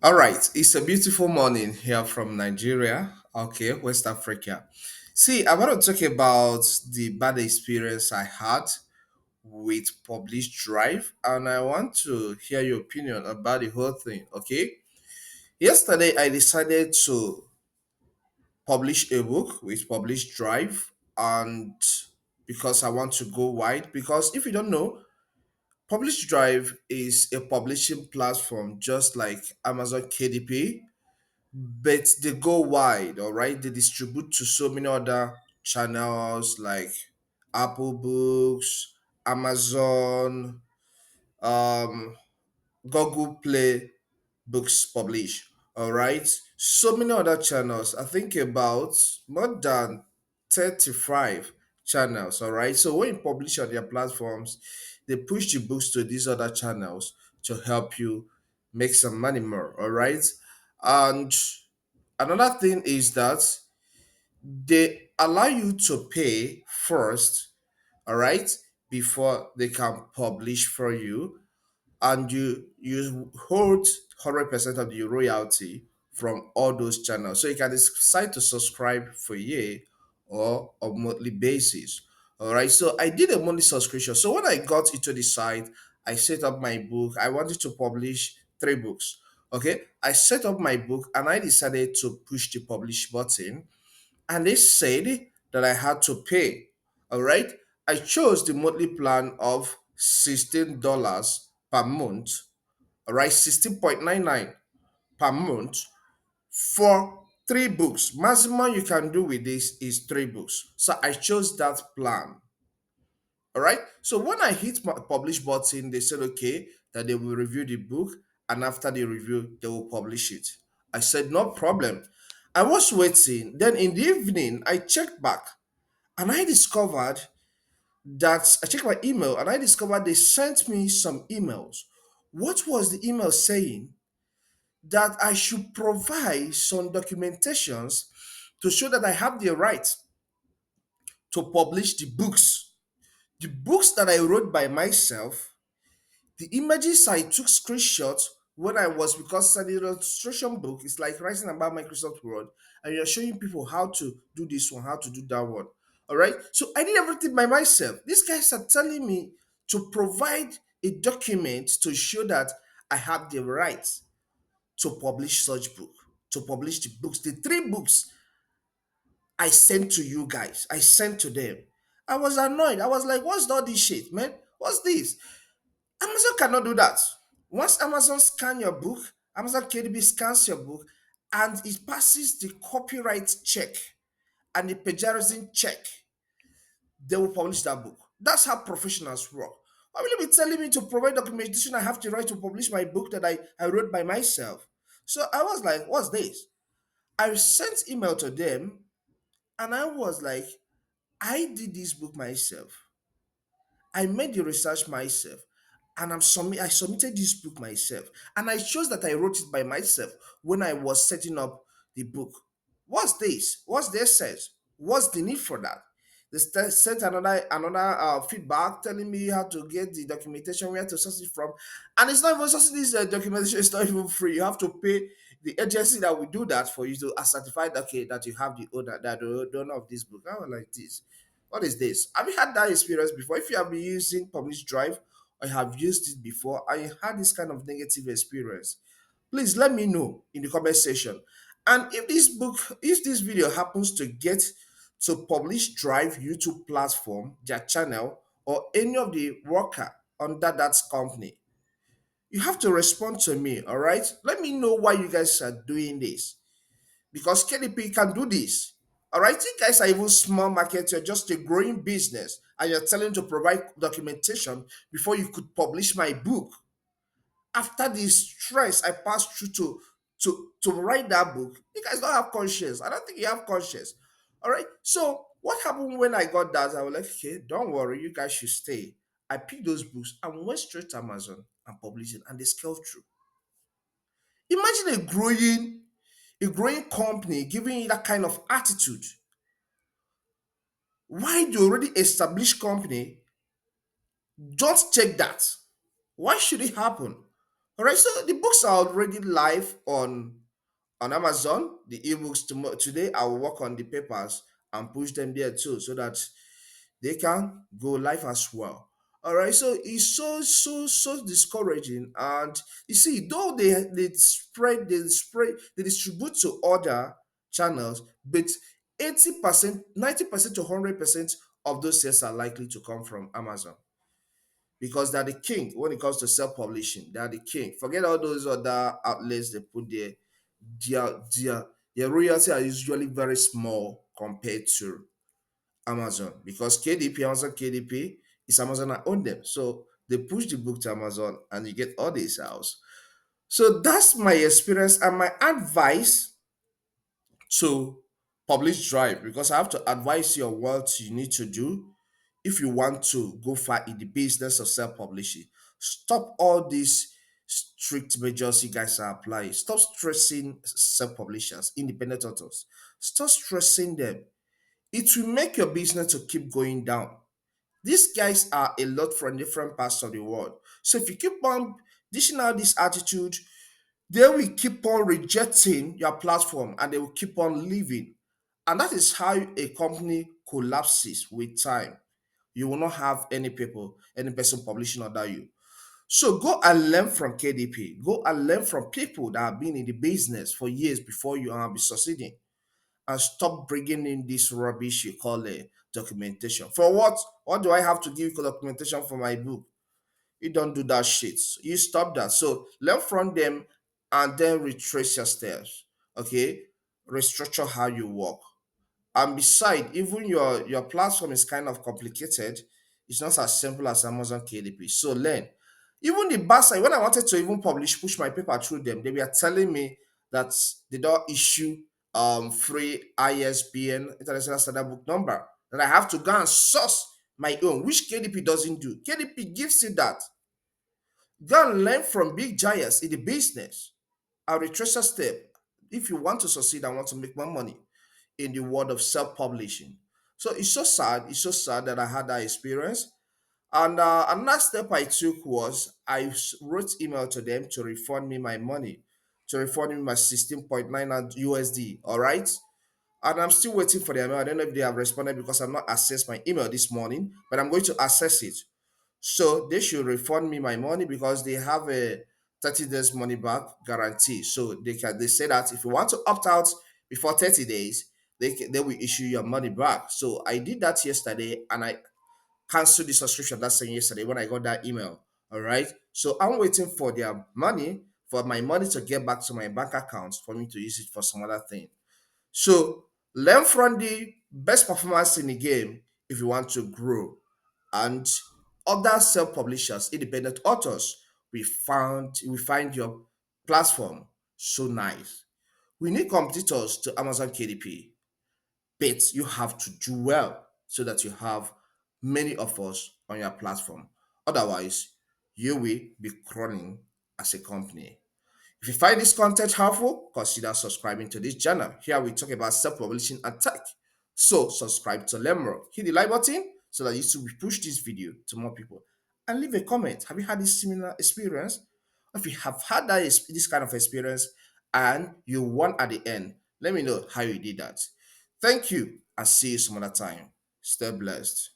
All right, it's a beautiful morning here from Nigeria, okay, West Africa. See, I want to talk about the bad experience I had with Published Drive, and I want to hear your opinion about the whole thing, okay? Yesterday, I decided to publish a book with Published Drive, and because I want to go wide, because if you don't know, Published Drive is a publishing platform just like Amazon KDP, but they go wide, all right? They distribute to so many other channels like Apple Books, Amazon, um, Google Play Books Publish, all right? So many other channels. I think about more than 35 channels, all right? So when you publish on their platforms, they push the books to these other channels to help you make some money more, all right? And another thing is that they allow you to pay first, all right, before they can publish for you, and you hold 100% of the royalty from all those channels. So you can decide to subscribe for a year or a monthly basis. All right. So I did a monthly subscription. So when I got into the site, I set up my book. I wanted to publish three books. Okay. I set up my book and I decided to push the publish button, and they said that I had to pay. All right. I chose the monthly plan of $16 per month. All right, 16.99 per month for three books. Maximum you can do with this is three books. So I chose that plan. All right. So when I hit my publish button, they said okay that they will review the book, and after the review, they will publish it. I said no problem. I was waiting. Then in the evening, I checked back and I discovered that I checked my email and I discovered they sent me some emails. What was the email saying? That I should provide some documentations to show that I have the right to publish the books. The books that I wrote by myself, the images I took screenshots when I was, because the illustration book is like writing about Microsoft Word, and you're showing people how to do this one, how to do that one. All right. So I did everything by myself. These guys are telling me to provide a document to show that I have the right to publish such book, to publish the books, the three books I sent to you guys, I sent to them. I was annoyed. I was like, what's all this shit, man? What's this? Amazon cannot do that. Once Amazon scan your book, Amazon KDB scans your book, and it passes the copyright check and the plagiarism check, they will publish that book. That's how professionals work. Why will you be telling me to provide documentation? I have the right to publish my book that I wrote by myself. So I was like, what's this? I sent email to them and I was like, I did this book myself. I made the research myself. And I submitted this book myself. And I chose that I wrote it by myself when I was setting up the book. What's this? What's their sense? What's the need for that? They sent another feedback telling me how to get the documentation, where to source it from, and it's not even sourcing this documentation. It's not even free. You have to pay the agency that will do that for you to certify that okay that you have the owner, that the owner of this book. I was like this. What is this? Have you had that experience before? If you have been using Publish Drive or you have used it before and you had this kind of negative experience, please let me know in the comment section. And if this video happens to get to Publish Drive YouTube platform, their channel, or any of the worker under that company, you have to respond to me, all right? Let me know why you guys are doing this, because KDP can do this. All right, you guys are even small market, you're just a growing business, and you're telling to provide documentation before you could publish my book. After the stress I passed through to write that book, you guys don't have conscience. I don't think you have conscience. All right. So what happened when I got that? I was like, okay, don't worry, you guys should stay. I picked those books and went straight to Amazon and published it, and they scaled through. Imagine a growing company giving you that kind of attitude. Why the already established company don't check that? Why should it happen? All right, so the books are already live on Amazon. The ebooks today, I will work on the papers and push them there too, so that they can go live as well. All right, so it's so discouraging, and you see, though they distribute to other channels, but 80%, 90% to 100% of those sales are likely to come from Amazon because they're the king when it comes to self-publishing. They are the king. Forget all those other outlets they put there. Their their royalty are usually very small compared to Amazon because Amazon KDP is Amazon that own them. So they push the book to Amazon and you get all these sales. So that's my experience and my advice to publish drive, because I have to advise you on what you need to do if you want to go far in the business of self-publishing. Stop all these strict measures you guys are applying. Stop stressing self-publishers, independent authors. Stop stressing them. It will make your business to keep going down. These guys are a lot from different parts of the world. So if you keep on dishing out this attitude, they will keep on rejecting your platform and they will keep on leaving. And that is how a company collapses with time. You will not have any people, any person publishing under you. So go and learn from KDP. Go and learn from people that have been in the business for years before you are be succeeding. And stop bringing in this rubbish you call a documentation. For what? What do I have to give you documentation for my book? You don't do that shit. You stop that. So learn from them and then retrace your steps. Okay? Restructure how you work. And beside, even your platform is kind of complicated. It's not as simple as Amazon KDP. So learn. Even the bad side, when I wanted to even push my paper through them, they were telling me that they don't issue free ISBN, International Standard Book Number. That I have to go and source my own, which KDP doesn't do. KDP gives you that. Go and learn from big giants in the business. A retracer step if you want to succeed and want to make more money in the world of self-publishing. So it's so sad. It's so sad that I had that experience. And another step I took was wrote email to them to refund me my money, to refund me my 16.9 USD. All right. And I'm still waiting for their email. I don't know if they have responded because I've not accessed my email this morning, but I'm going to access it. So they should refund me my money because they have a 30 days money back guarantee. So they say that if you want to opt out before 30 days, they will issue your money back. So I did that yesterday and I canceled the subscription that same yesterday when I got that email. All right. So I'm waiting for their money, for my money to get back to my bank account for me to use it for some other thing. So learn from the best performance in the game if you want to grow. And other self-publishers, independent authors, we find your platform so nice. We need competitors to Amazon KDP, but you have to do well so that you have many of us on your platform. Otherwise, you will be crawling as a company. If you find this content helpful, consider subscribing to this channel. Here we talk about self-publishing and tech. So subscribe to Lemro. Hit the like button so that YouTube will push this video to more people. And leave a comment. Have you had this similar experience? If you have had this kind of experience and you won at the end, let me know how you did that. Thank you and see you some other time. Stay blessed.